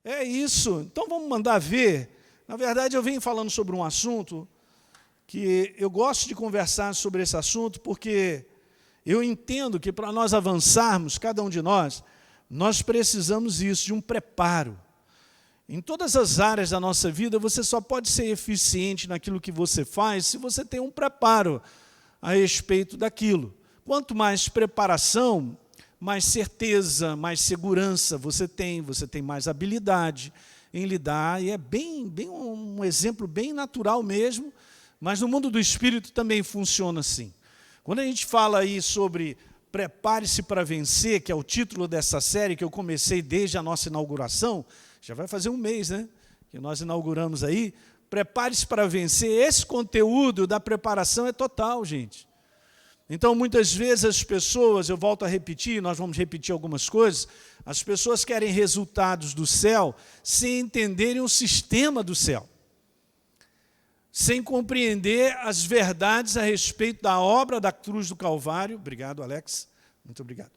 É isso. Então vamos mandar ver. Na verdade, eu venho falando sobre um assunto que eu gosto de conversar sobre esse assunto porque eu entendo que para nós avançarmos, cada um de nós precisamos isso, de um preparo. Em todas as áreas da nossa vida, você só pode ser eficiente naquilo que você faz se você tem um preparo a respeito daquilo. Quanto mais preparação, mais certeza, mais segurança você tem mais habilidade em lidar, e é bem um exemplo bem natural mesmo, mas no mundo do espírito também funciona assim. Quando a gente fala aí sobre prepare-se para vencer, que é o título dessa série que eu comecei desde a nossa inauguração, já vai fazer um mês, né, que nós inauguramos aí, prepare-se para vencer, esse conteúdo da preparação é total, gente. Então, muitas vezes as pessoas, eu volto a repetir, nós vamos repetir algumas coisas, as pessoas querem resultados do céu sem entenderem o sistema do céu, sem compreender as verdades a respeito da obra da cruz do Calvário. Obrigado, Alex, muito obrigado.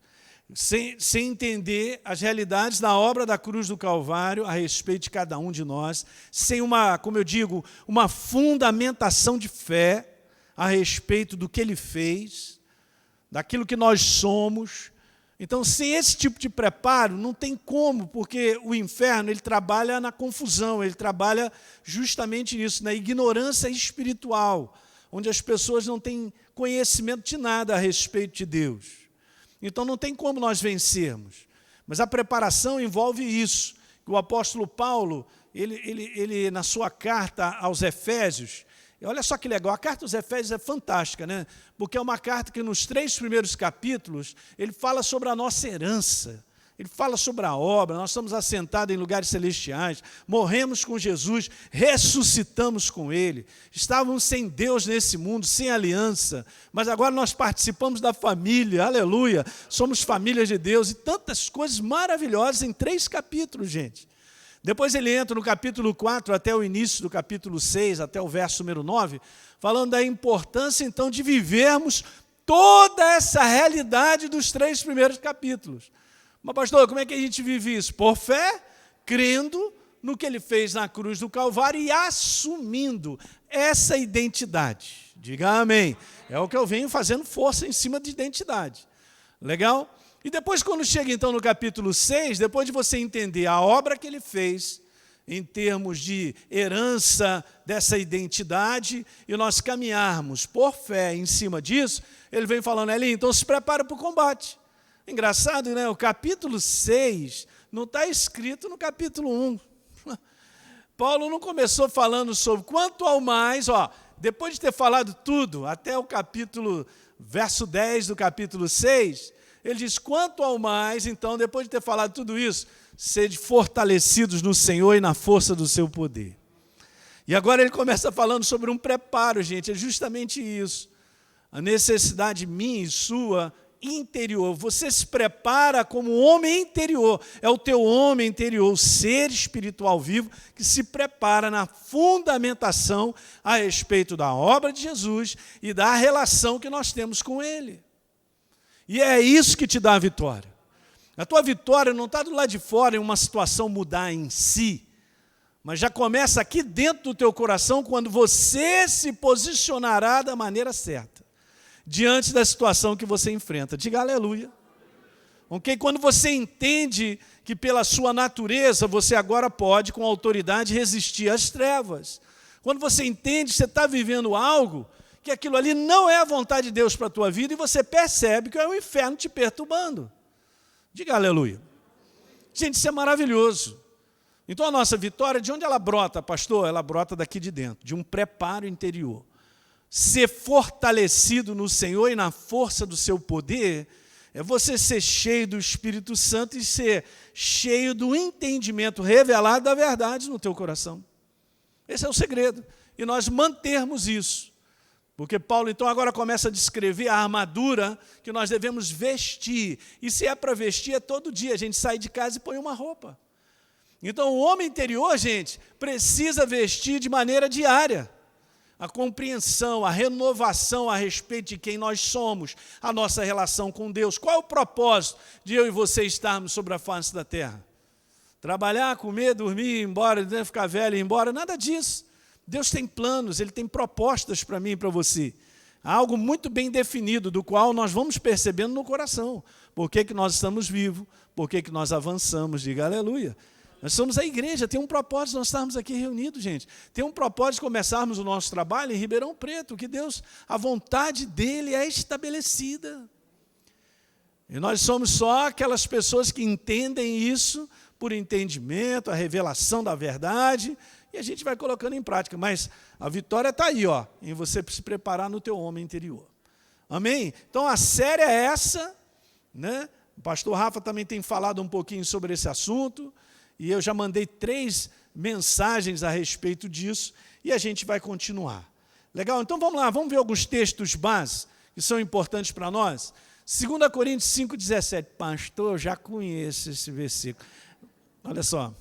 Sem entender as realidades da obra da cruz do Calvário a respeito de cada um de nós, sem como eu digo, uma fundamentação de fé a respeito do que Ele fez, daquilo que nós somos. Então, sem esse tipo de preparo, não tem como, porque o inferno ele trabalha na confusão, ele trabalha justamente nisso, na ignorância espiritual, onde as pessoas não têm conhecimento de nada a respeito de Deus. Então, não tem como nós vencermos. Mas a preparação envolve isso. O apóstolo Paulo, ele na sua carta aos Efésios, olha só que legal, a carta aos Efésios é fantástica, né? Porque é uma carta que nos 3 primeiros capítulos, ele fala sobre a nossa herança, ele fala sobre a obra, nós estamos assentados em lugares celestiais, morremos com Jesus, ressuscitamos com Ele, estávamos sem Deus nesse mundo, sem aliança, mas agora nós participamos da família, aleluia, somos família de Deus, e tantas coisas maravilhosas em 3 capítulos, gente. Depois ele entra no capítulo 4 até o início do capítulo 6, até o verso número 9, falando da importância, então, de vivermos toda essa realidade dos 3 primeiros capítulos. Mas, pastor, como é que a gente vive isso? Por fé, crendo no que Ele fez na cruz do Calvário e assumindo essa identidade. Diga amém. É o que eu venho fazendo força em cima de identidade. Legal? E depois, quando chega então no capítulo 6, depois de você entender a obra que Ele fez, em termos de herança dessa identidade, e nós caminharmos por fé em cima disso, ele vem falando, Elinho, então se prepara para o combate. Engraçado, né? O capítulo 6 não está escrito no capítulo 1. Paulo não começou falando sobre quanto ao mais, depois de ter falado tudo, até o capítulo, verso 10 do capítulo 6, ele diz, quanto ao mais, então, depois de ter falado tudo isso, sede fortalecidos no Senhor e na força do seu poder. E agora ele começa falando sobre um preparo, gente, é justamente isso. A necessidade minha e sua interior, você se prepara como homem interior, é o teu homem interior, o ser espiritual vivo, que se prepara na fundamentação a respeito da obra de Jesus e da relação que nós temos com Ele. E é isso que te dá a vitória. A tua vitória não está do lado de fora em uma situação mudar em si, mas já começa aqui dentro do teu coração quando você se posicionará da maneira certa, diante da situação que você enfrenta. Diga aleluia. Ok? Quando você entende que pela sua natureza você agora pode com autoridade resistir às trevas. Quando você entende que você está vivendo algo que aquilo ali não é a vontade de Deus para a tua vida e você percebe que é o inferno te perturbando. Diga aleluia. Gente, isso é maravilhoso. Então a nossa vitória, de onde ela brota, pastor? Ela brota daqui de dentro, de um preparo interior. Ser fortalecido no Senhor e na força do seu poder é você ser cheio do Espírito Santo e ser cheio do entendimento revelado da verdade no teu coração. Esse é o segredo. E nós mantermos isso. Porque Paulo, então, agora começa a descrever a armadura que nós devemos vestir. E se é para vestir, é todo dia. A gente sai de casa e põe uma roupa. Então, o homem interior, gente, precisa vestir de maneira diária. A compreensão, a renovação a respeito de quem nós somos, a nossa relação com Deus. Qual é o propósito de eu e você estarmos sobre a face da terra? Trabalhar, comer, dormir, ir embora, ficar velho e ir embora, nada disso. Deus tem planos, Ele tem propostas para mim e para você. Há algo muito bem definido, do qual nós vamos percebendo no coração. Por que nós estamos vivos? Por que nós avançamos? Diga aleluia. Nós somos a igreja, tem um propósito de nós estarmos aqui reunidos, gente. Tem um propósito de começarmos o nosso trabalho em Ribeirão Preto, que Deus, a vontade dEle é estabelecida. E nós somos só aquelas pessoas que entendem isso por entendimento, a revelação da verdade, e a gente vai colocando em prática. Mas a vitória está aí, ó, em você se preparar no teu homem interior. Amém? Então a série é essa, né? O pastor Rafa também tem falado um pouquinho sobre esse assunto, e eu já mandei 3 mensagens a respeito disso, e a gente vai continuar. Legal? Então vamos lá, vamos ver alguns textos base que são importantes para nós. 2 Coríntios 5,17. Pastor, eu já conheço esse versículo. Olha só,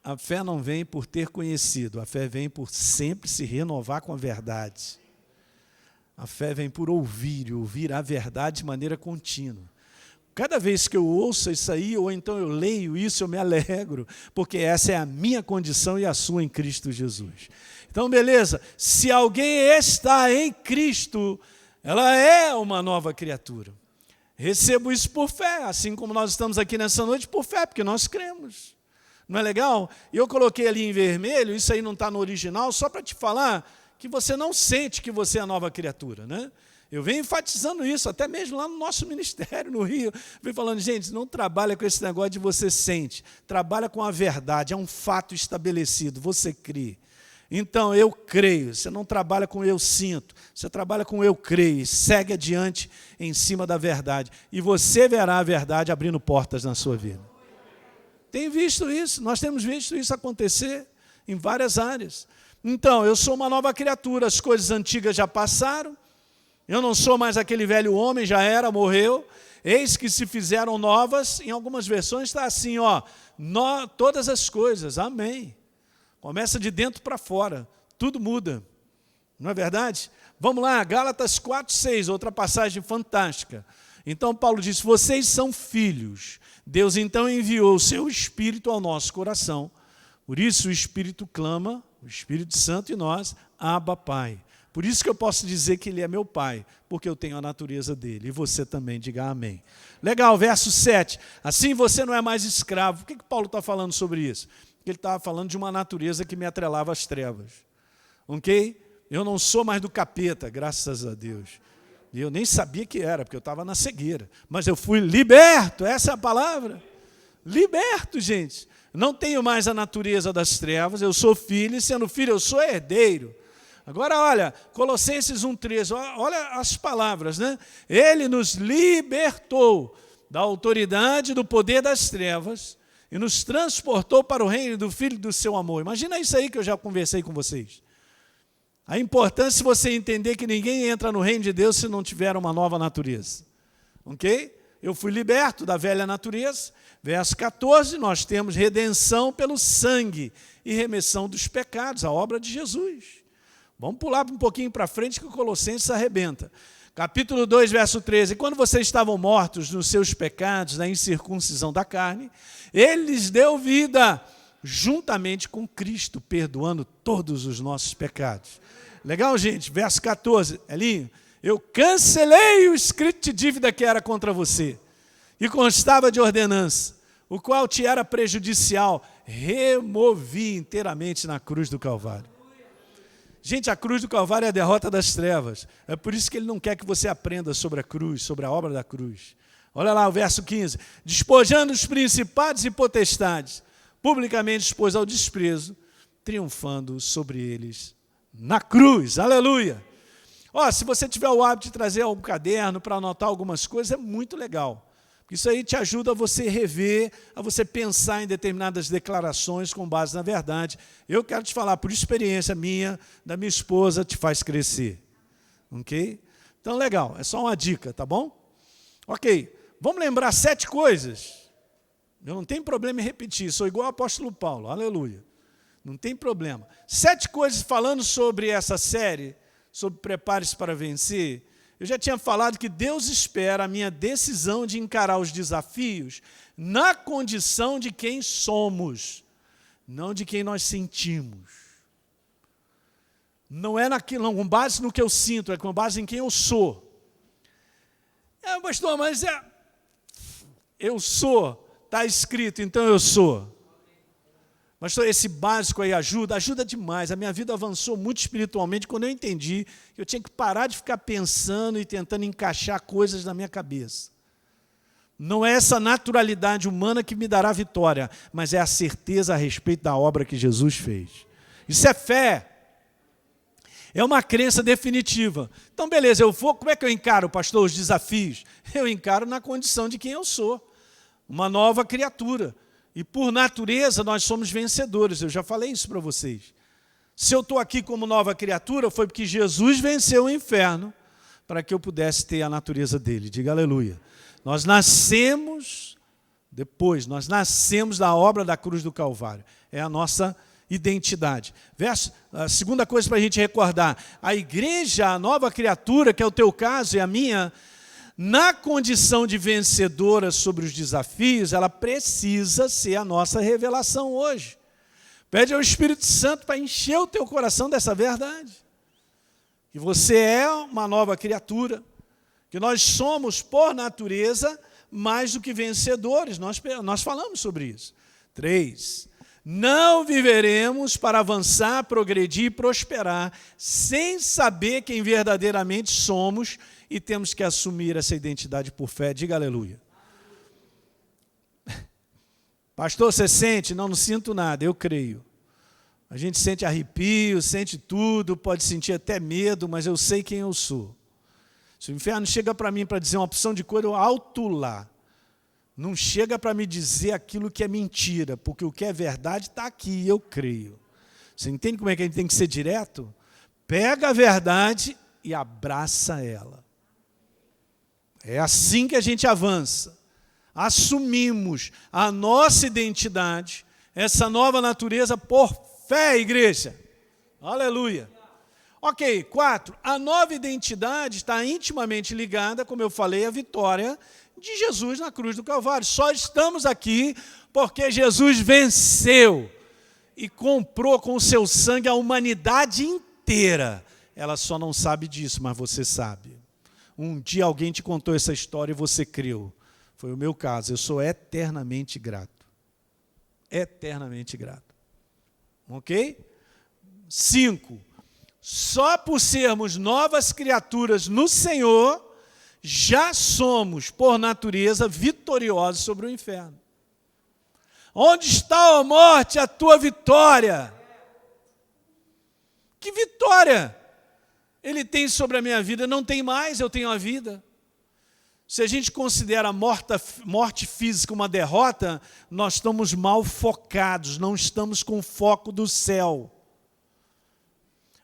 a fé não vem por ter conhecido, a fé vem por sempre se renovar com a verdade. A fé vem por ouvir, e ouvir a verdade de maneira contínua. Cada vez que eu ouço isso aí, ou então eu leio isso, eu me alegro, porque essa é a minha condição e a sua em Cristo Jesus. Então, beleza, se alguém está em Cristo, ela é uma nova criatura. Recebo isso por fé, assim como nós estamos aqui nessa noite por fé, porque nós cremos. Não é legal? E eu coloquei ali em vermelho, isso aí não está no original, só para te falar que você não sente que você é a nova criatura, né? Eu venho enfatizando isso, até mesmo lá no nosso ministério, no Rio. Venho falando, gente, não trabalha com esse negócio de você sente. Trabalha com a verdade, é um fato estabelecido, você crê. Então, eu creio. Você não trabalha com eu sinto, você trabalha com eu creio. Segue adiante em cima da verdade. E você verá a verdade abrindo portas na sua vida. Tem visto isso, nós temos visto isso acontecer em várias áreas. Então, eu sou uma nova criatura, as coisas antigas já passaram. Eu não sou mais aquele velho homem, já era, morreu. Eis que se fizeram novas. Em algumas versões está assim, ó, todas as coisas, amém. Começa de dentro para fora, tudo muda. Não é verdade? Vamos lá, Gálatas 4:6, outra passagem fantástica. Então Paulo diz, vocês são filhos. Deus então enviou o seu Espírito ao nosso coração. Por isso o Espírito clama, o Espírito Santo e nós, Abba, Pai. Por isso que eu posso dizer que Ele é meu Pai, porque eu tenho a natureza dEle. E você também, diga amém. Legal, verso 7. Assim você não é mais escravo. Por que Paulo está falando sobre isso? Porque ele estava falando de uma natureza que me atrelava às trevas. Ok? Eu não sou mais do capeta, graças a Deus. E eu nem sabia que era, porque eu estava na cegueira. Mas eu fui liberto, essa é a palavra. Liberto, gente. Não tenho mais a natureza das trevas, eu sou filho, e sendo filho eu sou herdeiro. Agora, olha, Colossenses 1,13, olha as palavras, né? Ele nos libertou da autoridade, do poder das trevas e nos transportou para o reino do Filho do seu amor. Imagina isso aí que eu já conversei com vocês. A importância de você entender que ninguém entra no reino de Deus se não tiver uma nova natureza. Ok? Eu fui liberto da velha natureza. Verso 14, nós temos redenção pelo sangue e remissão dos pecados, a obra de Jesus. Vamos pular um pouquinho para frente que o Colossenses arrebenta. Capítulo 2, verso 13. Quando vocês estavam mortos nos seus pecados, na incircuncisão da carne, Ele lhes deu vida juntamente com Cristo, perdoando todos os nossos pecados. Legal, gente? Verso 14. Elinho, eu cancelei o escrito de dívida que era contra você e constava de ordenança, o qual te era prejudicial, removi inteiramente na cruz do Calvário. Gente, a cruz do Calvário é a derrota das trevas. É por isso que Ele não quer que você aprenda sobre a cruz, sobre a obra da cruz. Olha lá o verso 15. Despojando os principados e potestades, publicamente expôs ao desprezo, triunfando sobre eles na cruz. Aleluia! Ó, se você tiver o hábito de trazer um caderno para anotar algumas coisas, é muito legal. Isso aí te ajuda a você rever, a você pensar em determinadas declarações com base na verdade. Eu quero te falar, por experiência minha, da minha esposa, te faz crescer. Ok? Então, legal, é só uma dica, tá bom? Ok, vamos lembrar 7 coisas. Eu não tenho problema em repetir, sou igual ao apóstolo Paulo, aleluia. Não tem problema. 7 coisas falando sobre essa série, sobre Prepare-se para Vencer. Eu já tinha falado que Deus espera a minha decisão de encarar os desafios na condição de quem somos, não de quem nós sentimos. Não é naquilo, não, com base no que eu sinto, é com base em quem eu sou. Pastor, mas eu sou, está escrito, então eu sou. Pastor, esse básico aí ajuda demais. A minha vida avançou muito espiritualmente quando eu entendi que eu tinha que parar de ficar pensando e tentando encaixar coisas na minha cabeça. Não é essa naturalidade humana que me dará vitória, mas é a certeza a respeito da obra que Jesus fez. Isso é fé. É uma crença definitiva. Então, beleza, como é que eu encaro, pastor, os desafios? Eu encaro na condição de quem eu sou, uma nova criatura. E por natureza nós somos vencedores, eu já falei isso para vocês. Se eu estou aqui como nova criatura, foi porque Jesus venceu o inferno para que eu pudesse ter a natureza dele. Diga aleluia. Nós nascemos da obra da cruz do Calvário. É a nossa identidade. A segunda coisa para a gente recordar, a igreja, a nova criatura, que é o teu caso e a minha, na condição de vencedora sobre os desafios, ela precisa ser a nossa revelação hoje. Pede ao Espírito Santo para encher o teu coração dessa verdade. Que você é uma nova criatura, que nós somos, por natureza, mais do que vencedores. Nós falamos sobre isso. 3. Não viveremos para avançar, progredir e prosperar, sem saber quem verdadeiramente somos e temos que assumir essa identidade por fé. Diga aleluia. Pastor, você sente? Não sinto nada, eu creio. A gente sente arrepio, sente tudo, pode sentir até medo, mas eu sei quem eu sou. Se o inferno chega para mim para dizer uma opção de coisa, eu alto lá. Não chega para me dizer aquilo que é mentira, porque o que é verdade está aqui, eu creio. Você entende como é que a gente tem que ser direto? Pega a verdade e abraça ela. É assim que a gente avança. Assumimos a nossa identidade, essa nova natureza por fé, igreja. Aleluia. Ok, 4. A nova identidade está intimamente ligada, como eu falei, à vitória de Jesus na cruz do Calvário. Só estamos aqui porque Jesus venceu e comprou com o seu sangue a humanidade inteira. Ela só não sabe disso, mas você sabe. Um dia alguém te contou essa história e você creu. Foi o meu caso. Eu sou eternamente grato. Eternamente grato. Ok? 5. Só por sermos novas criaturas no Senhor, já somos, por natureza, vitoriosos sobre o inferno. Onde está, ó morte, a tua vitória? Que vitória ele tem sobre a minha vida? Não tem mais, eu tenho a vida. Se a gente considera a morte física uma derrota, nós estamos mal focados, não estamos com o foco do céu.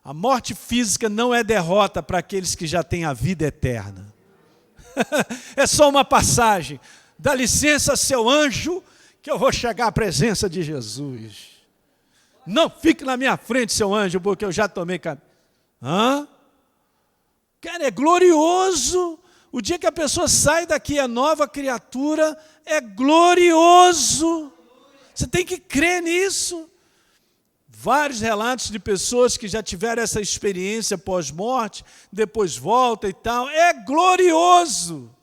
A morte física não é derrota para aqueles que já têm a vida eterna. É só uma passagem. Dá licença, seu anjo, que eu vou chegar à presença de Jesus. Não fique na minha frente, seu anjo, porque eu já tomei caminho. Cara, é glorioso. O dia que a pessoa sai daqui, é nova criatura, é glorioso. Você tem que crer nisso. Vários relatos de pessoas que já tiveram essa experiência pós-morte, depois volta e tal. É glorioso.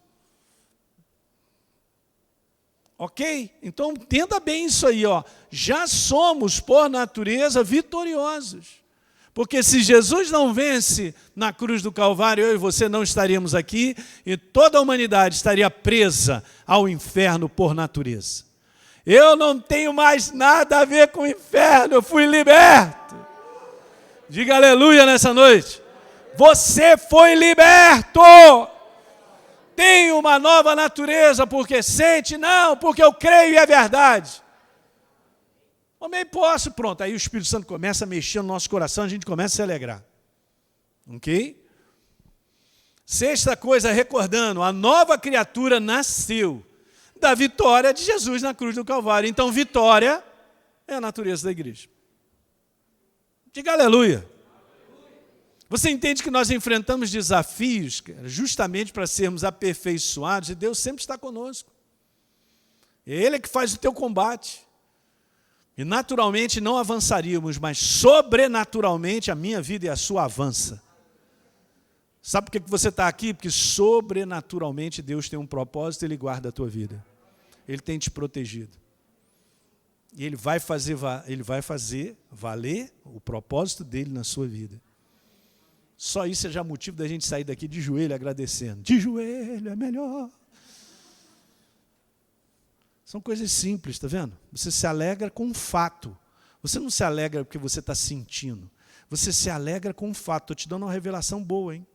Ok? Então, entenda bem isso aí. Já somos, por natureza, vitoriosos. Porque se Jesus não vence na cruz do Calvário, eu e você não estaríamos aqui e toda a humanidade estaria presa ao inferno por natureza. Eu não tenho mais nada a ver com o inferno, eu fui liberto. Diga aleluia nessa noite. Você foi liberto. Tem uma nova natureza porque sente? Não, porque eu creio e é verdade. Homem, posso, pronto. Aí o Espírito Santo começa a mexer no nosso coração, a gente começa a se alegrar. Ok? Sexta coisa, recordando, a nova criatura nasceu da vitória de Jesus na cruz do Calvário. Então, vitória é a natureza da igreja. Diga aleluia. Você entende que nós enfrentamos desafios justamente para sermos aperfeiçoados, e Deus sempre está conosco. Ele é que faz o teu combate. E naturalmente não avançaríamos, mas sobrenaturalmente a minha vida e a sua avança. Sabe por que você está aqui? Porque sobrenaturalmente Deus tem um propósito e Ele guarda a tua vida. Ele tem te protegido. E Ele vai fazer valer o propósito dEle na sua vida. Só isso é já motivo da gente sair daqui de joelho agradecendo. De joelho é melhor. São coisas simples, está vendo? Você se alegra com um fato. Você não se alegra porque você está sentindo. Você se alegra com um fato. Estou te dando uma revelação boa, hein?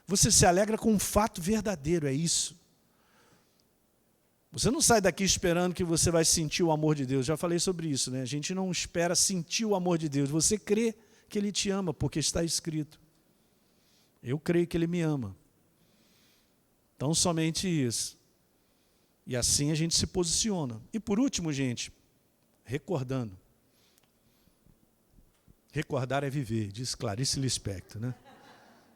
Você se alegra com um fato verdadeiro, é isso. Você não sai daqui esperando que você vai sentir o amor de Deus. Já falei sobre isso, né? A gente não espera sentir o amor de Deus. Você crê que Ele te ama, porque está escrito. Eu creio que Ele me ama. Então, somente isso. E assim a gente se posiciona. E por último, gente, recordando. Recordar é viver, diz Clarice Lispector, né?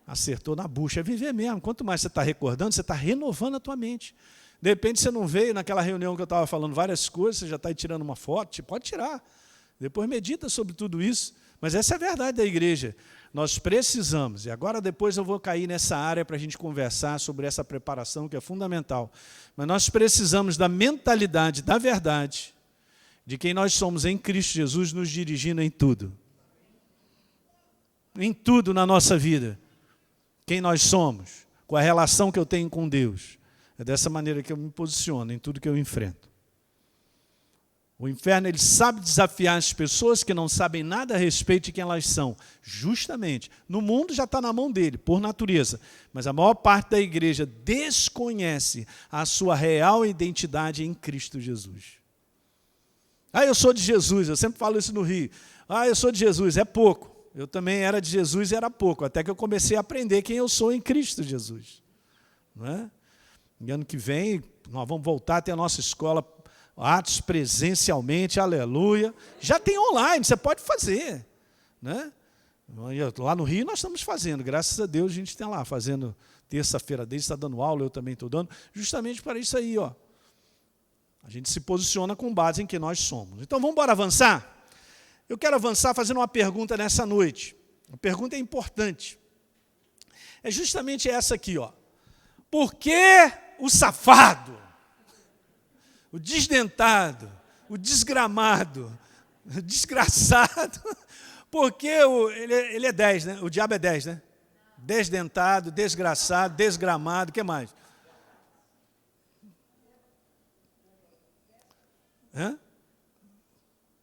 Acertou na bucha, é viver mesmo. Quanto mais você está recordando, você está renovando a tua mente. De repente você não veio naquela reunião que eu estava falando várias coisas, você já está aí tirando uma foto, pode tirar. Depois medita sobre tudo isso. Mas essa é a verdade da igreja. Nós precisamos, e agora depois eu vou cair nessa área para a gente conversar sobre essa preparação que é fundamental. Mas nós precisamos da mentalidade, da verdade, de quem nós somos em Cristo Jesus, nos dirigindo em tudo. Em tudo na nossa vida. Quem nós somos, com a relação que eu tenho com Deus. É dessa maneira que eu me posiciono em tudo que eu enfrento. O inferno, ele sabe desafiar as pessoas que não sabem nada a respeito de quem elas são. Justamente. No mundo já está na mão dele, por natureza. Mas a maior parte da igreja desconhece a sua real identidade em Cristo Jesus. Eu sou de Jesus, eu sempre falo isso no Rio. Eu sou de Jesus, é pouco. Eu também era de Jesus e era pouco, até que eu comecei a aprender quem eu sou em Cristo Jesus. Não é? E ano que vem, nós vamos voltar a ter a nossa escola Atos presencialmente, aleluia. Já tem online, você pode fazer. Né? Lá no Rio nós estamos fazendo, graças a Deus a gente tem lá, fazendo terça-feira desde está dando aula, eu também estou dando, justamente para isso aí. Ó. A gente se posiciona com base em quem nós somos. Então vamos embora avançar? Eu quero avançar fazendo uma pergunta nessa noite. A pergunta é importante. É justamente essa aqui. Ó. Por que o safado, o desdentado, o desgramado, o desgraçado, porque ele é 10, né? O diabo é 10, né? Desdentado, desgraçado, desgramado, o que mais?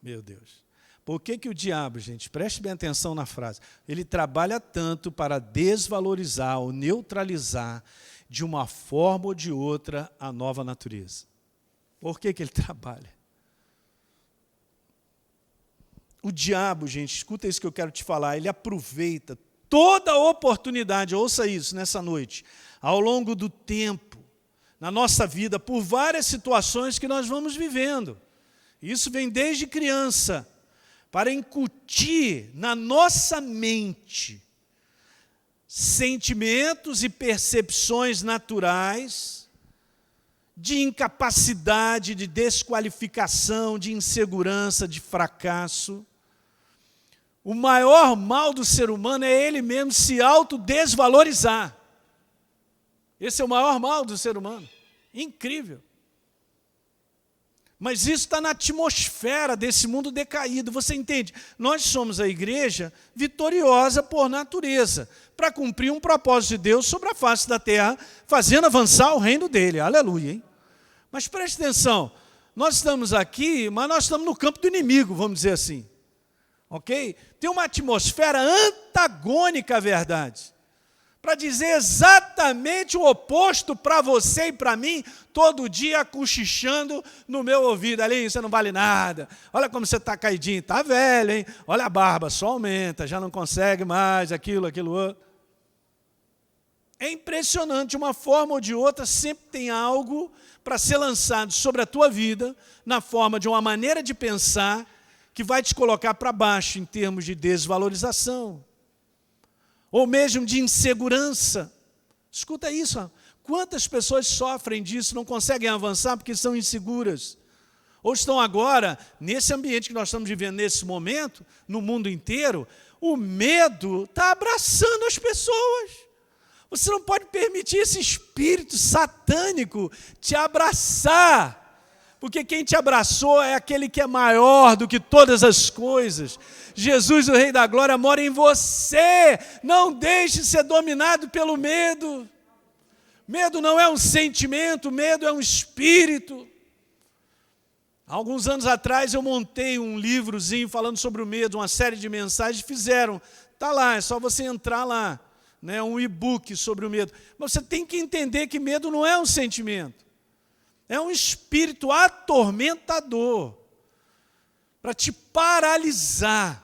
Meu Deus. Por que o diabo, gente, preste bem atenção na frase, ele trabalha tanto para desvalorizar ou neutralizar de uma forma ou de outra a nova natureza? Por que ele trabalha? O diabo, gente, escuta isso que eu quero te falar, ele aproveita toda oportunidade, ouça isso nessa noite, ao longo do tempo, na nossa vida, por várias situações que nós vamos vivendo. Isso vem desde criança, para incutir na nossa mente sentimentos e percepções naturais de incapacidade, de desqualificação, de insegurança, de fracasso. O maior mal do ser humano é ele mesmo se autodesvalorizar. Esse é o maior mal do ser humano. Incrível. Mas isso está na atmosfera desse mundo decaído, você entende? Nós somos a igreja vitoriosa por natureza, para cumprir um propósito de Deus sobre a face da terra, fazendo avançar o reino dele, aleluia. Hein? Mas preste atenção, nós estamos aqui, mas nós estamos no campo do inimigo, vamos dizer assim. Ok? Tem uma atmosfera antagônica à verdade, para dizer exatamente o oposto para você e para mim, todo dia cochichando no meu ouvido. Ali, você não vale nada. Olha como você está caidinho, está velho, hein? Olha a barba, só aumenta, já não consegue mais aquilo outro. É impressionante, de uma forma ou de outra, sempre tem algo para ser lançado sobre a tua vida, na forma de uma maneira de pensar, que vai te colocar para baixo em termos de desvalorização. ou mesmo de insegurança. Escuta isso, ó. Quantas pessoas sofrem disso, não conseguem avançar porque são inseguras? Ou estão agora, nesse ambiente que nós estamos vivendo nesse momento, no mundo inteiro, o medo está abraçando as pessoas. Você não pode permitir esse espírito satânico te abraçar, porque quem te abraçou é aquele que é maior do que todas as coisas. Jesus, o Rei da Glória, mora em você. Não deixe ser dominado pelo medo. Medo não é um sentimento, medo é um espírito. Há alguns anos atrás eu montei um livrozinho falando sobre o medo, uma série de mensagens, fizeram. Está lá, é só você entrar lá, né, um e-book sobre o medo. Mas você tem que entender que medo não é um sentimento. É um espírito atormentador para te paralisar.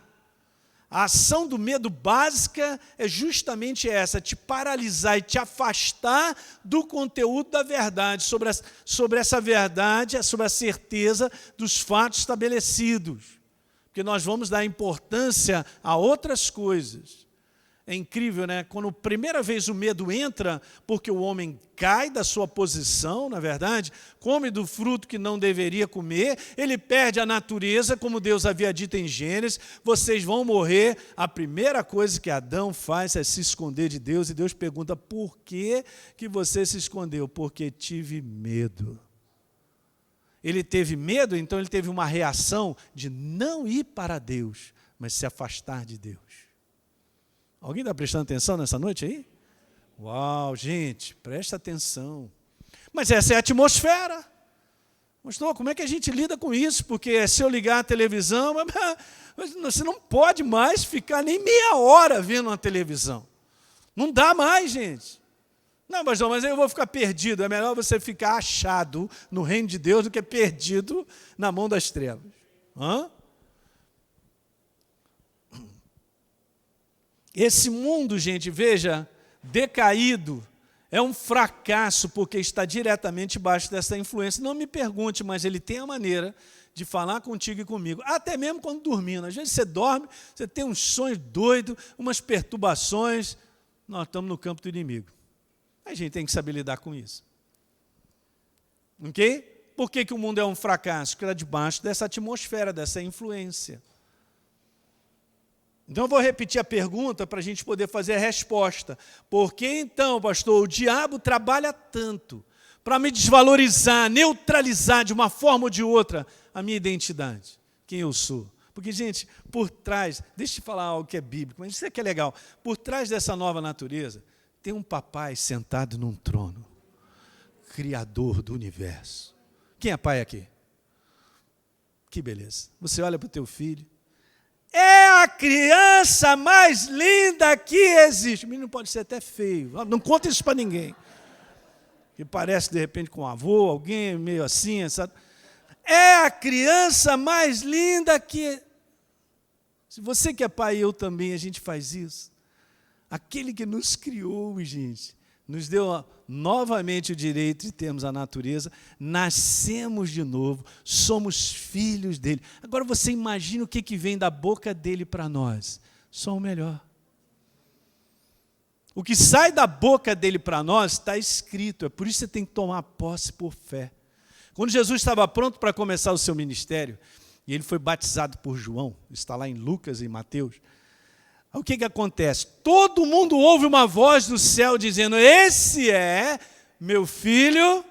A ação do medo básica é justamente essa, te paralisar e te afastar do conteúdo da verdade, sobre essa verdade, sobre a certeza dos fatos estabelecidos. Porque nós vamos dar importância a outras coisas. É incrível, né? Quando a primeira vez o medo entra, porque o homem cai da sua posição, na verdade, come do fruto que não deveria comer, ele perde a natureza, como Deus havia dito em Gênesis, vocês vão morrer. A primeira coisa que Adão faz é se esconder de Deus, e Deus pergunta, por que você se escondeu? Porque tive medo. Ele teve medo, então ele teve uma reação de não ir para Deus, mas se afastar de Deus. Alguém está prestando atenção nessa noite aí? Uau, gente, presta atenção. Mas essa é a atmosfera. Pastor, como é que a gente lida com isso? Porque se eu ligar a televisão, você não pode mais ficar nem meia hora vendo uma televisão. Não dá mais, gente. Não, pastor, mas aí eu vou ficar perdido. É melhor você ficar achado no reino de Deus do que perdido na mão das trevas. Hã? Esse mundo, gente, veja, decaído, é um fracasso porque está diretamente embaixo dessa influência. Não me pergunte, mas ele tem a maneira de falar contigo e comigo, até mesmo quando dormindo. Às vezes você dorme, você tem uns sonhos doidos, umas perturbações. Nós estamos no campo do inimigo. A gente tem que saber lidar com isso. Ok? Por que o mundo é um fracasso? Porque está debaixo dessa atmosfera, dessa influência. Então eu vou repetir a pergunta para a gente poder fazer a resposta. Por que então, pastor, o diabo trabalha tanto para me desvalorizar, neutralizar de uma forma ou de outra a minha identidade, quem eu sou? Porque, gente, por trás, deixa eu te falar algo que é bíblico, mas isso é que é legal, por trás dessa nova natureza, tem um papai sentado num trono, criador do universo. Quem é pai aqui? Que beleza. Você olha para o teu filho, é a criança mais linda que existe. O menino pode ser até feio. Não conta isso para ninguém. Que parece, de repente, com um avô, alguém meio assim. Sabe? É a criança mais linda que... Se você que é pai e eu também, a gente faz isso. Aquele que nos criou, gente, nos deu novamente o direito de termos a natureza, nascemos de novo, somos filhos dele. Agora você imagina o que vem da boca dele para nós. Só o melhor. O que sai da boca dele para nós está escrito, é por isso que você tem que tomar posse por fé. Quando Jesus estava pronto para começar o seu ministério, e ele foi batizado por João, está lá em Lucas e Mateus, o que acontece? Todo mundo ouve uma voz do céu dizendo, esse é meu filho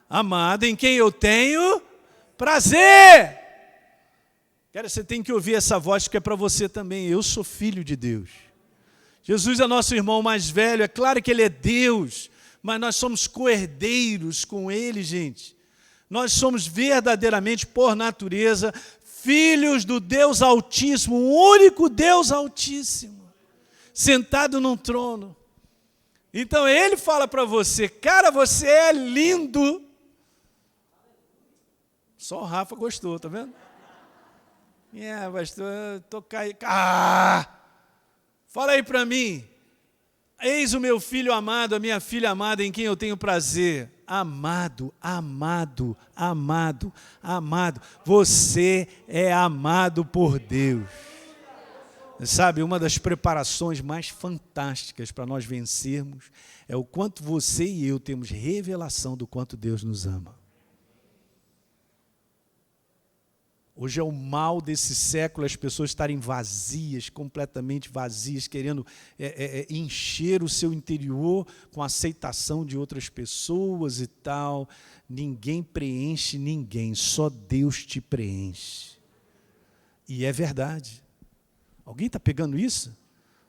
amado, em quem eu tenho prazer. Cara, você tem que ouvir essa voz que é para você também. Eu sou filho de Deus. Jesus é nosso irmão mais velho, é claro que ele é Deus, mas nós somos co-herdeiros com ele, gente. Nós somos verdadeiramente, por natureza, filhos do Deus Altíssimo, o único Deus Altíssimo, sentado num trono. Então ele fala para você, cara, você é lindo. Só o Rafa gostou, tá vendo? Pastor, estou caindo. Fala aí para mim. Eis o meu filho amado, a minha filha amada, em quem eu tenho prazer. Amado, amado, amado, amado. Você é amado por Deus. Sabe, uma das preparações mais fantásticas para nós vencermos é o quanto você e eu temos revelação do quanto Deus nos ama. Hoje é o mal desse século as pessoas estarem vazias, completamente vazias, querendo encher o seu interior com a aceitação de outras pessoas e tal. Ninguém preenche ninguém, só Deus te preenche. E é verdade. Alguém está pegando isso?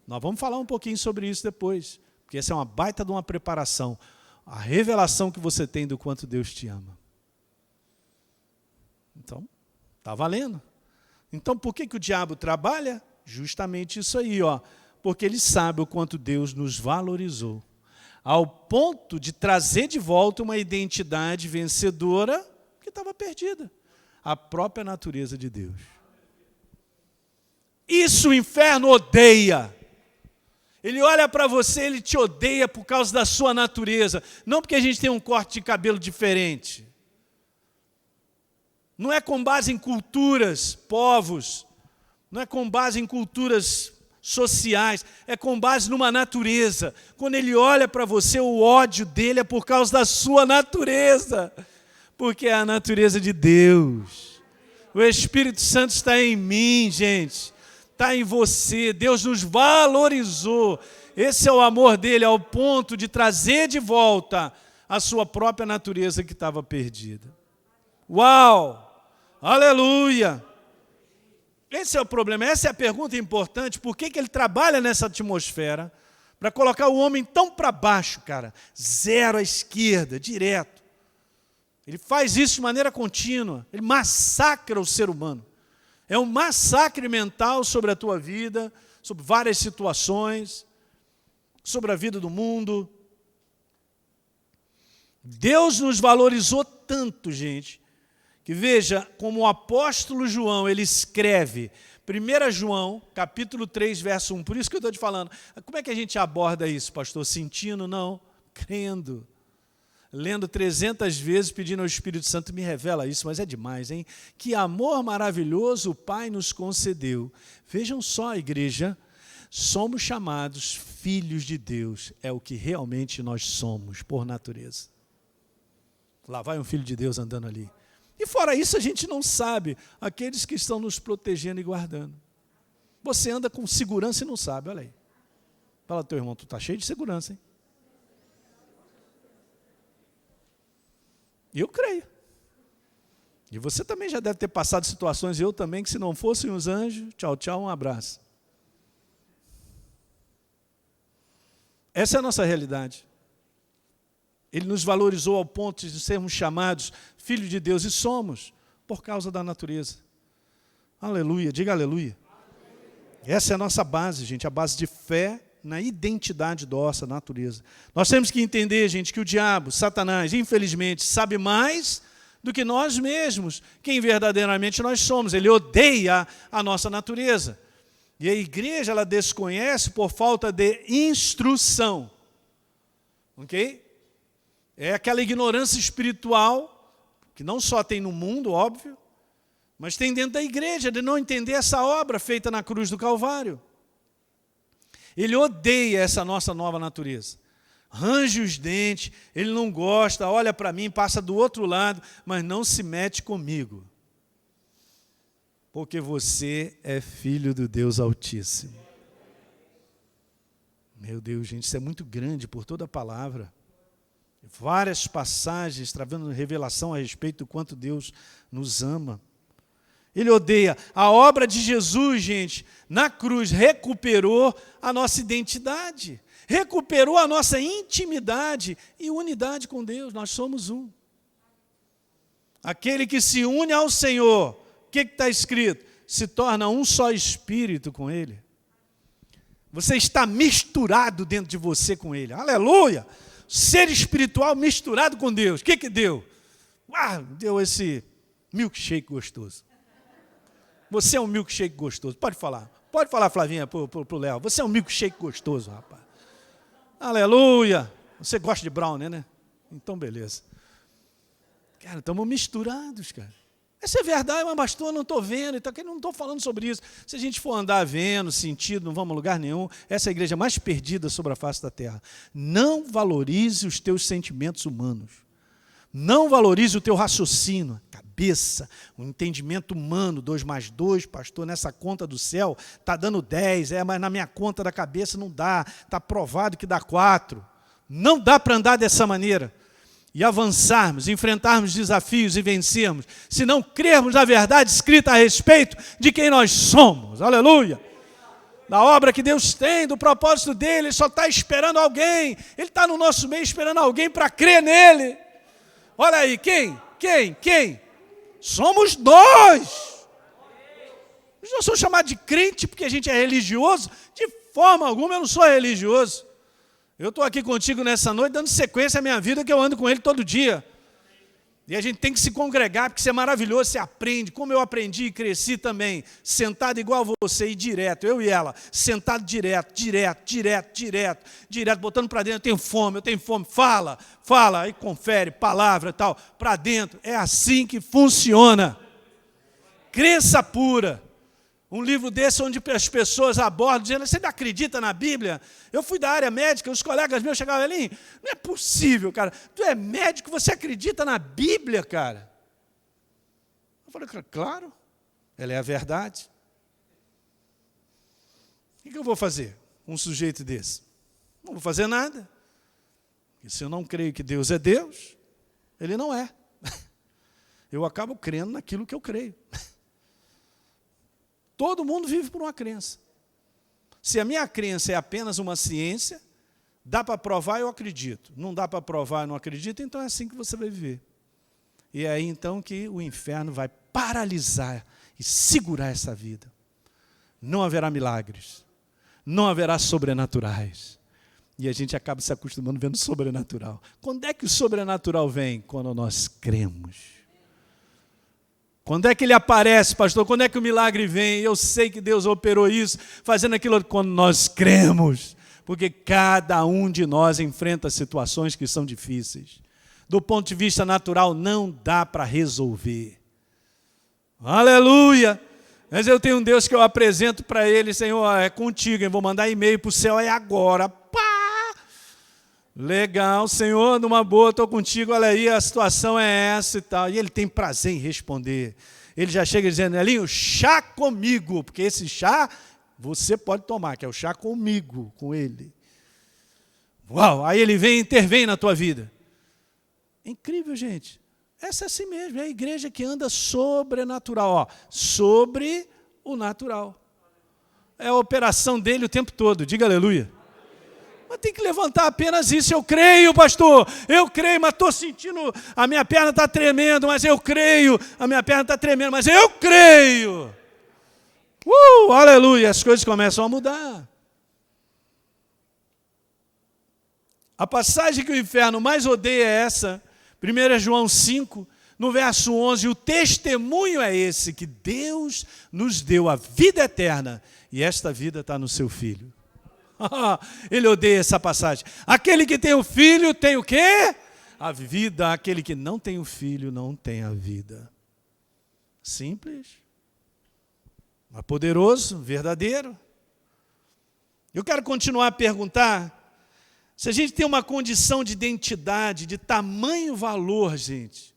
Nós vamos falar um pouquinho sobre isso depois, porque essa é uma baita de uma preparação. A revelação que você tem do quanto Deus te ama. Então, está valendo. Então, por que o diabo trabalha? Justamente isso aí, ó. Porque ele sabe o quanto Deus nos valorizou, ao ponto de trazer de volta uma identidade vencedora que estava perdida. A própria natureza de Deus. Isso o inferno odeia. Ele olha para você, ele te odeia por causa da sua natureza. Não porque a gente tem um corte de cabelo diferente. Não é com base em culturas, povos. Não é com base em culturas sociais. É com base numa natureza. Quando ele olha para você, o ódio dele é por causa da sua natureza. Porque é a natureza de Deus. O Espírito Santo está em mim, gente. Está em você, Deus nos valorizou. Esse é o amor dele, ao ponto de trazer de volta a sua própria natureza que estava perdida. Uau! Aleluia! Esse é o problema, essa é a pergunta importante. Por que ele trabalha nessa atmosfera para colocar o homem tão para baixo, cara? Zero à esquerda, direto. Ele faz isso de maneira contínua, ele massacra o ser humano. É um massacre mental sobre a tua vida, sobre várias situações, sobre a vida do mundo. Deus nos valorizou tanto, gente, que veja como o apóstolo João, ele escreve, 1 João, capítulo 3, verso 1, por isso que eu estou te falando. Como é que a gente aborda isso, pastor? Sentindo? Não, crendo. Lendo 300 vezes, pedindo ao Espírito Santo, me revela isso, mas é demais, hein? Que amor maravilhoso o Pai nos concedeu. Vejam só, igreja, somos chamados filhos de Deus, é o que realmente nós somos, por natureza. Lá vai um filho de Deus andando ali. E fora isso, a gente não sabe, aqueles que estão nos protegendo e guardando. Você anda com segurança e não sabe, olha aí. Fala ao teu irmão, tu está cheio de segurança, hein? Eu creio. E você também já deve ter passado situações, eu também, que se não fossem os anjos, tchau, tchau, um abraço. Essa é a nossa realidade. Ele nos valorizou ao ponto de sermos chamados filhos de Deus, e somos, por causa da natureza. Aleluia, diga aleluia. Essa é a nossa base, gente, a base de fé na identidade da nossa natureza. Nós temos que entender, gente, que o diabo, Satanás, infelizmente, sabe mais do que nós mesmos, quem verdadeiramente nós somos. Ele odeia a nossa natureza. E a igreja, ela desconhece por falta de instrução. Ok? É aquela ignorância espiritual, que não só tem no mundo, óbvio, mas tem dentro da igreja, de não entender essa obra feita na cruz do Calvário. Ele odeia essa nossa nova natureza. Range os dentes, ele não gosta, olha para mim, passa do outro lado, mas não se mete comigo. Porque você é filho do Deus Altíssimo. Meu Deus, gente, isso é muito grande por toda a palavra. Várias passagens trazendo revelação a respeito do quanto Deus nos ama. Ele odeia. A obra de Jesus, gente, na cruz, recuperou a nossa identidade, recuperou a nossa intimidade e unidade com Deus. Nós somos um. Aquele que se une ao Senhor, o que está escrito? Se torna um só espírito com Ele. Você está misturado dentro de você com Ele. Aleluia! Ser espiritual misturado com Deus. O que deu? Deu esse milkshake gostoso. Você é um milkshake gostoso. Pode falar, Flavinha, para o Léo. Você é um milkshake gostoso, rapaz. Aleluia. Você gosta de brownie, né? Então, beleza. Cara, estamos misturados, cara. Essa é verdade, mas pastor, eu não estou vendo, então eu não estou falando sobre isso. Se a gente for andar vendo, sentido, não vamos a lugar nenhum. Essa é a igreja mais perdida sobre a face da terra. Não valorize os teus sentimentos humanos. Não valorize o teu raciocínio, a cabeça, o entendimento humano. 2 mais 2, pastor, nessa conta do céu está dando 10, mas na minha conta da cabeça não dá, está provado que dá 4. Não dá para andar dessa maneira e avançarmos, enfrentarmos desafios e vencermos, se não crermos na verdade escrita a respeito de quem nós somos. Aleluia! Da obra que Deus tem, do propósito dele, Ele só está esperando alguém. Ele está no nosso meio esperando alguém para crer nele. Olha aí, quem? Somos nós. Eu não sou chamado de crente porque a gente é religioso. De forma alguma eu não sou religioso. Eu estou aqui contigo nessa noite, dando sequência à minha vida, que eu ando com Ele todo dia. E a gente tem que se congregar, porque isso é maravilhoso, você aprende, como eu aprendi e cresci também, sentado igual a você e direto, eu e ela, sentado direto, botando para dentro, eu tenho fome, fala, aí confere, palavra e tal, para dentro, é assim que funciona. Crença pura. Um livro desse onde as pessoas abordam, dizendo, você não acredita na Bíblia? Eu fui da área médica, os colegas meus chegavam ali, não é possível, cara. Tu é médico, você acredita na Bíblia, cara? Eu falei, claro, ela é a verdade. O que eu vou fazer com um sujeito desse? Não vou fazer nada. E se eu não creio que Deus é Deus, Ele não é. Eu acabo crendo naquilo que eu creio. Todo mundo vive por uma crença. Se a minha crença é apenas uma ciência, dá para provar, eu acredito. Não dá para provar, eu não acredito, então é assim que você vai viver. E é aí então que o inferno vai paralisar e segurar essa vida. Não haverá milagres, não haverá sobrenaturais. E a gente acaba se acostumando vendo o sobrenatural. Quando é que o sobrenatural vem? Quando nós cremos. Quando é que ele aparece, pastor? Quando é que o milagre vem? Eu sei que Deus operou isso, fazendo aquilo quando nós cremos. Porque cada um de nós enfrenta situações que são difíceis. Do ponto de vista natural, não dá para resolver. Aleluia! Mas eu tenho um Deus que eu apresento para Ele, Senhor, é contigo, eu vou mandar e-mail para o céu, é agora. Pá! Legal, Senhor, numa boa, estou contigo, olha aí, a situação é essa e tal. E Ele tem prazer em responder. Ele já chega dizendo, Elinho, chá comigo, porque esse chá você pode tomar, que é o chá comigo, com Ele. Uau, aí Ele vem e intervém na tua vida. É incrível, gente. Essa é assim mesmo, é a igreja que anda sobrenatural, ó, sobre o natural. É a operação dele o tempo todo, diga aleluia. Mas tem que levantar apenas isso, eu creio, pastor, eu creio, mas estou sentindo, a minha perna está tremendo, mas eu creio, a minha perna está tremendo, mas eu creio. Aleluia, as coisas começam a mudar. A passagem que o inferno mais odeia é essa, 1 João 5, no verso 11, o testemunho é esse, que Deus nos deu a vida eterna, e esta vida está no seu Filho. Ele odeia essa passagem. Aquele que tem o Filho tem o quê? A vida. Aquele que não tem o Filho não tem a vida. Simples, mas poderoso, verdadeiro. Eu quero continuar a perguntar, se a gente tem uma condição de identidade, de tamanho valor, gente,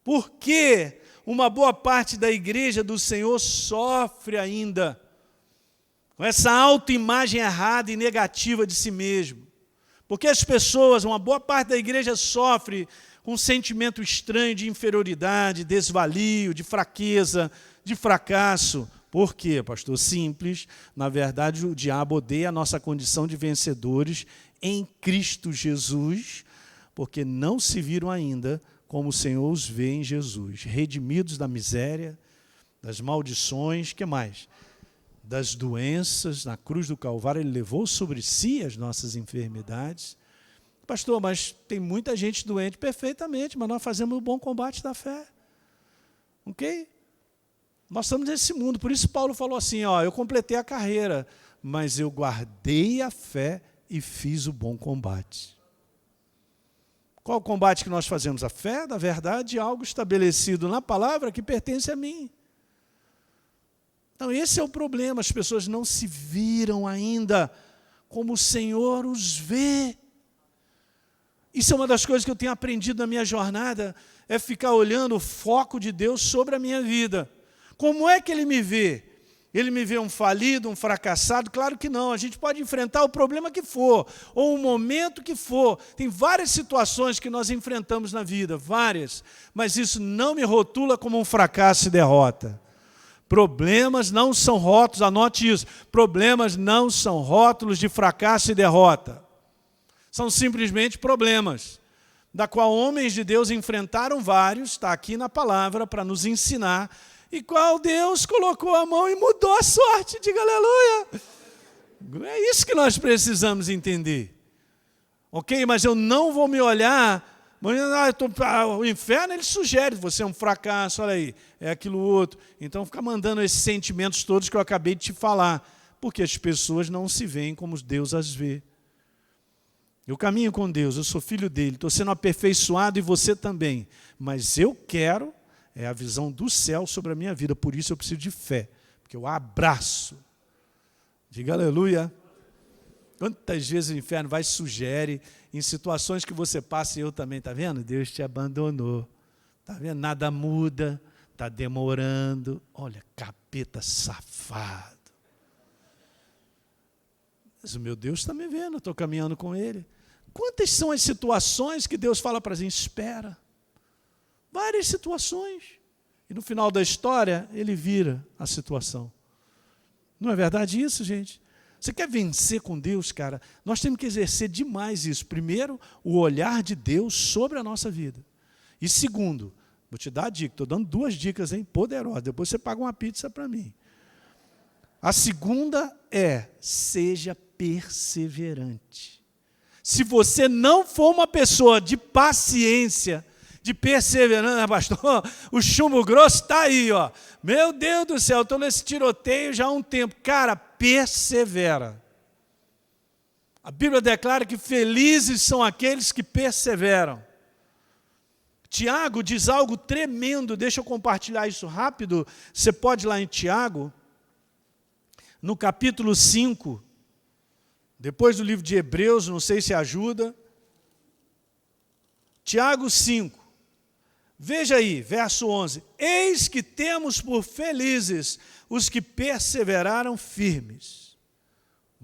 por que uma boa parte da igreja do Senhor sofre ainda com essa autoimagem errada e negativa de si mesmo? Porque as pessoas, uma boa parte da igreja sofre com um sentimento estranho de inferioridade, desvalio, de fraqueza, de fracasso. Por quê, pastor? Simples. Na verdade, o diabo odeia a nossa condição de vencedores em Cristo Jesus, porque não se viram ainda como o Senhor os vê em Jesus, redimidos da miséria, das maldições, que mais? Das doenças, na cruz do Calvário, Ele levou sobre si as nossas enfermidades. Pastor, mas tem muita gente doente, perfeitamente, mas nós fazemos o bom combate da fé. Ok? Nós estamos nesse mundo, por isso Paulo falou assim, ó, eu completei a carreira, mas eu guardei a fé e fiz o bom combate. Qual o combate que nós fazemos? A fé da verdade, algo estabelecido na palavra que pertence a mim. Então, esse é o problema. As pessoas não se viram ainda como o Senhor os vê. Isso é uma das coisas que eu tenho aprendido na minha jornada, é ficar olhando o foco de Deus sobre a minha vida. Como é que Ele me vê? Ele me vê um falido, um fracassado? Claro que não. A gente pode enfrentar o problema que for, ou o momento que for. Tem várias situações que nós enfrentamos na vida, várias. Mas isso não me rotula como um fracasso e derrota. Problemas não são rótulos, anote isso. Problemas não são rótulos de fracasso e derrota. São simplesmente problemas, da qual homens de Deus enfrentaram vários, está aqui na palavra para nos ensinar, e qual Deus colocou a mão e mudou a sorte. Diga aleluia. É isso que nós precisamos entender. Ok? Mas eu não vou me olhar, o inferno ele sugere, você é um fracasso, olha aí, é aquilo outro. Então fica mandando esses sentimentos todos que eu acabei de te falar, porque as pessoas não se veem como Deus as vê. Eu caminho com Deus, eu sou filho dele, estou sendo aperfeiçoado e você também. Mas eu quero a visão do céu sobre a minha vida, por isso eu preciso de fé, porque eu abraço. Diga aleluia. Quantas vezes o inferno vai e sugere, em situações que você passa e eu também, está vendo? Deus te abandonou, está vendo? Nada muda, está demorando. Olha, capeta safado. Mas o meu Deus está me vendo, eu estou caminhando com Ele. Quantas são as situações que Deus fala para a gente, espera? Várias situações. E no final da história, Ele vira a situação. Não é verdade isso, gente? Você quer vencer com Deus, cara? Nós temos que exercer demais isso. Primeiro, o olhar de Deus sobre a nossa vida. E segundo, vou te dar a dica, estou dando 2 dicas, hein, poderosas. Depois você paga uma pizza para mim. A segunda é, seja perseverante. Se você não for uma pessoa de paciência, de perseverança, pastor, o chumbo grosso está aí, ó. Meu Deus do céu, estou nesse tiroteio já há um tempo. Cara, persevera. A Bíblia declara que felizes são aqueles que perseveram. Tiago diz algo tremendo, deixa eu compartilhar isso rápido. Você pode ir lá em Tiago, no capítulo 5, depois do livro de Hebreus, não sei se ajuda. Tiago 5, veja aí, verso 11. Eis que temos por felizes os que perseveraram firmes.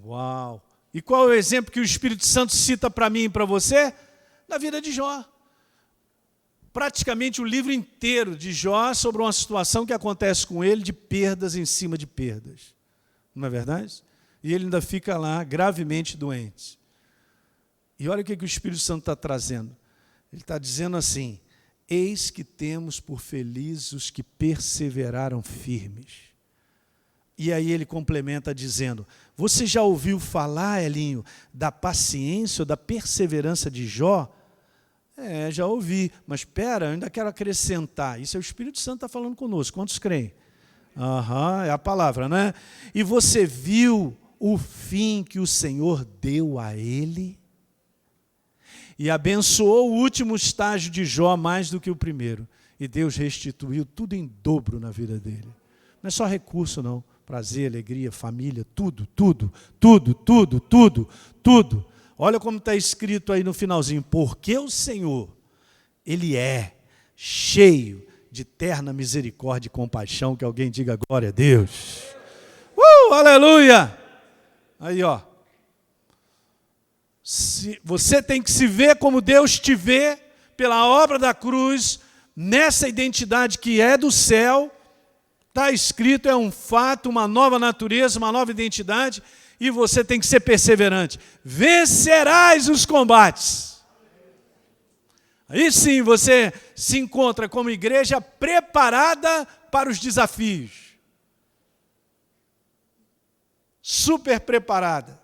Uau! E qual é o exemplo que o Espírito Santo cita para mim e para você? Da vida de Jó. Praticamente o livro inteiro de Jó sobre uma situação que acontece com ele de perdas em cima de perdas. Não é verdade? E ele ainda fica lá gravemente doente. E olha o que o Espírito Santo está trazendo. Ele está dizendo assim, eis que temos por felizes os que perseveraram firmes. E aí ele complementa dizendo, você já ouviu falar, Elinho, da paciência ou da perseverança de Jó? Já ouvi, mas espera, eu ainda quero acrescentar. Isso é o Espírito Santo que está falando conosco. Quantos creem? É a palavra, né? E você viu o fim que o Senhor deu a ele? E abençoou o último estágio de Jó mais do que o primeiro. E Deus restituiu tudo em dobro na vida dele. Não é só recurso, não. Prazer, alegria, família, tudo. Olha como está escrito aí no finalzinho. Porque o Senhor, Ele é cheio de terna misericórdia e compaixão. Que alguém diga glória a Deus. Aleluia! Aí, ó. Você tem que se ver como Deus te vê pela obra da cruz, nessa identidade que é do céu. Está escrito, é um fato, uma nova natureza, uma nova identidade, e você tem que ser perseverante. Vencerás os combates. Aí sim você se encontra como igreja preparada para os desafios. Super preparada.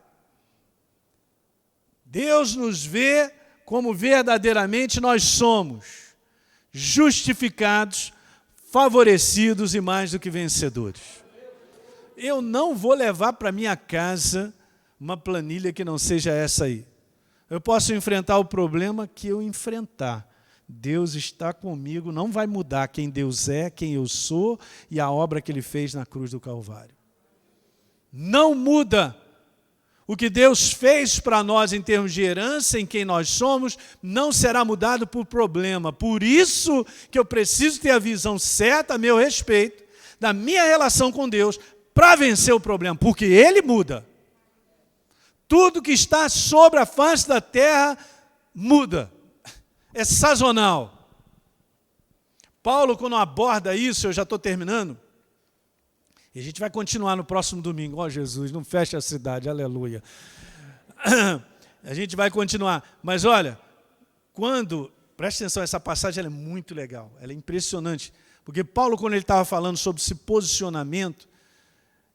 Deus nos vê como verdadeiramente nós somos, justificados, favorecidos e mais do que vencedores. Eu não vou levar para minha casa uma planilha que não seja essa aí. Eu posso enfrentar o problema que eu enfrentar. Deus está comigo, não vai mudar quem Deus é, quem eu sou e a obra que Ele fez na cruz do Calvário. Não muda. O que Deus fez para nós em termos de herança, em quem nós somos, não será mudado por problema. Por isso que eu preciso ter a visão certa a meu respeito, da minha relação com Deus, para vencer o problema, porque Ele muda. Tudo que está sobre a face da terra muda. É sazonal. Paulo, quando aborda isso, eu já estou terminando, e a gente vai continuar no próximo domingo. Ó, Jesus, não fecha a cidade, aleluia. A gente vai continuar. Mas olha, presta atenção, essa passagem ela é muito legal, ela é impressionante. Porque Paulo, quando ele estava falando sobre esse posicionamento,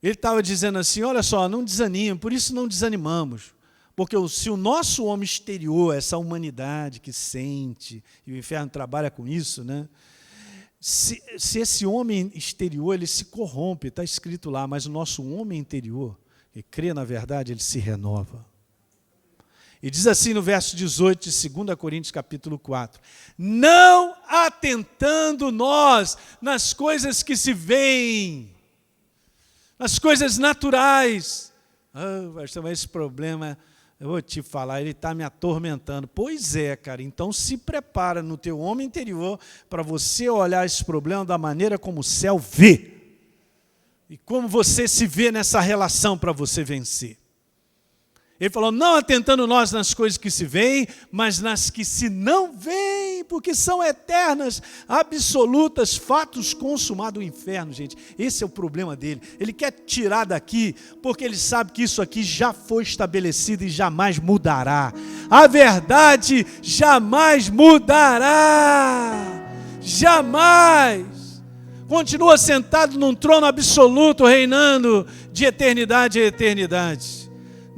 ele estava dizendo assim, olha só, não desanime, por isso não desanimamos. Porque se o nosso homem exterior, essa humanidade que sente, e o inferno trabalha com isso, né? Se esse homem exterior ele se corrompe, está escrito lá, mas o nosso homem interior, que crê na verdade, ele se renova. E diz assim no verso 18 de 2 Coríntios capítulo 4, não atentando nós nas coisas que se veem, nas coisas naturais. Pastor, mas esse problema, eu vou te falar, ele está me atormentando. Pois é, cara, então se prepara no teu homem interior para você olhar esse problema da maneira como o céu vê. E como você se vê nessa relação para você vencer. Ele falou, não atentando nós nas coisas que se veem, mas nas que se não veem, porque são eternas, absolutas, fatos consumados do inferno, gente. Esse é o problema dele. Ele quer tirar daqui, porque ele sabe que isso aqui já foi estabelecido e jamais mudará. A verdade jamais mudará. Jamais. Continua sentado num trono absoluto, reinando de eternidade a eternidade.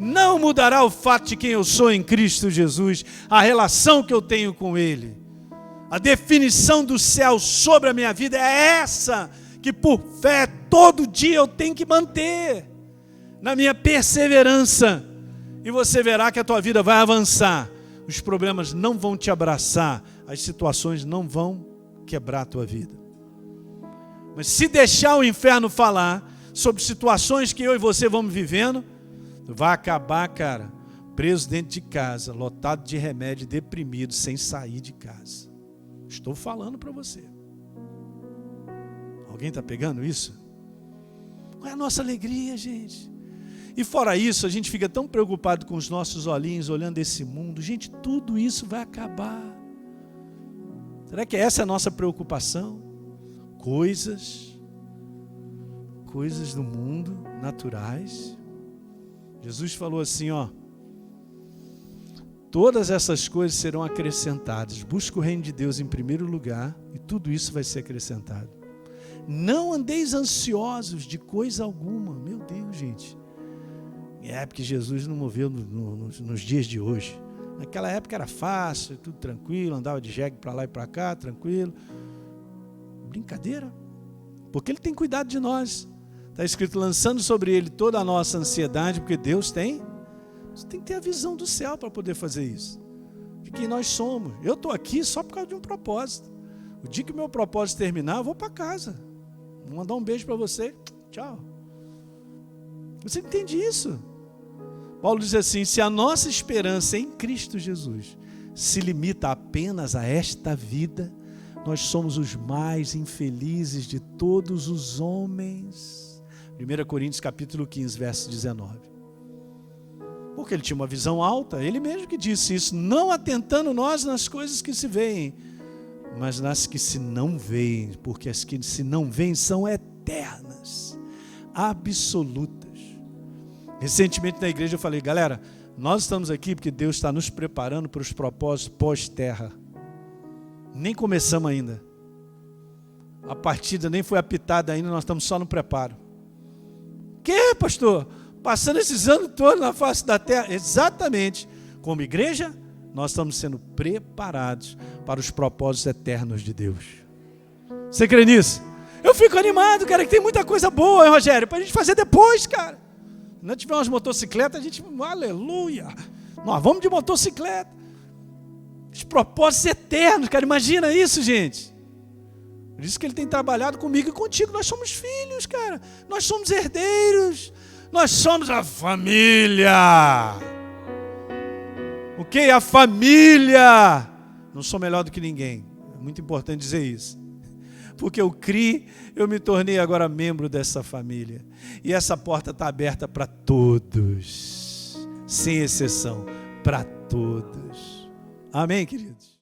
Não mudará o fato de quem eu sou em Cristo Jesus, a relação que eu tenho com Ele. A definição do céu sobre a minha vida é essa, que por fé todo dia eu tenho que manter, na minha perseverança. E você verá que a tua vida vai avançar, os problemas não vão te abraçar, as situações não vão quebrar a tua vida. Mas se deixar o inferno falar sobre situações que eu e você vamos vivendo, vai acabar, cara, preso dentro de casa, lotado de remédio, deprimido, sem sair de casa. Estou falando para você. Alguém está pegando isso? Qual é a nossa alegria, gente? E fora isso, a gente fica tão preocupado com os nossos olhinhos, olhando esse mundo. Gente, tudo isso vai acabar. Será que essa é a nossa preocupação? Coisas do mundo, naturais. Jesus falou assim, ó, todas essas coisas serão acrescentadas. Busca o reino de Deus em primeiro lugar e tudo isso vai ser acrescentado. Não andeis ansiosos de coisa alguma. Meu Deus, gente. É porque Jesus não moveu nos dias de hoje. Naquela época era fácil, tudo tranquilo, andava de jegue para lá e para cá, tranquilo. Brincadeira. Porque Ele tem cuidado de nós. Está escrito, lançando sobre Ele toda a nossa ansiedade, porque Deus tem. Você tem que ter a visão do céu para poder fazer isso. De quem nós somos. Eu estou aqui só por causa de um propósito. O dia que o meu propósito terminar, eu vou para casa. Vou mandar um beijo para você. Tchau. Você entende isso? Paulo diz assim, se a nossa esperança em Cristo Jesus se limita apenas a esta vida, nós somos os mais infelizes de todos os homens. 1 Coríntios capítulo 15, verso 19. Porque ele tinha uma visão alta, ele mesmo que disse isso, não atentando nós nas coisas que se veem, mas nas que se não veem, porque as que se não veem são eternas, absolutas. Recentemente na igreja eu falei, galera, nós estamos aqui porque Deus está nos preparando para os propósitos pós-terra. Nem começamos ainda. A partida nem foi apitada ainda, nós estamos só no preparo. Que, pastor? Passando esses anos todos na face da terra? Exatamente. Como igreja, nós estamos sendo preparados para os propósitos eternos de Deus. Você crê nisso? Eu fico animado, cara, que tem muita coisa boa, hein, Rogério? Para a gente fazer depois, cara. Se não tiver umas motocicletas, a gente, aleluia. Nós vamos de motocicleta. Os propósitos eternos, cara, imagina isso, gente. Por isso que ele tem trabalhado comigo e contigo. Nós somos filhos, cara. Nós somos herdeiros. Nós somos a família. Ok? A família. Não sou melhor do que ninguém. É muito importante dizer isso. Porque eu criei, eu me tornei agora membro dessa família. E essa porta está aberta para todos. Sem exceção. Para todos. Amém, queridos?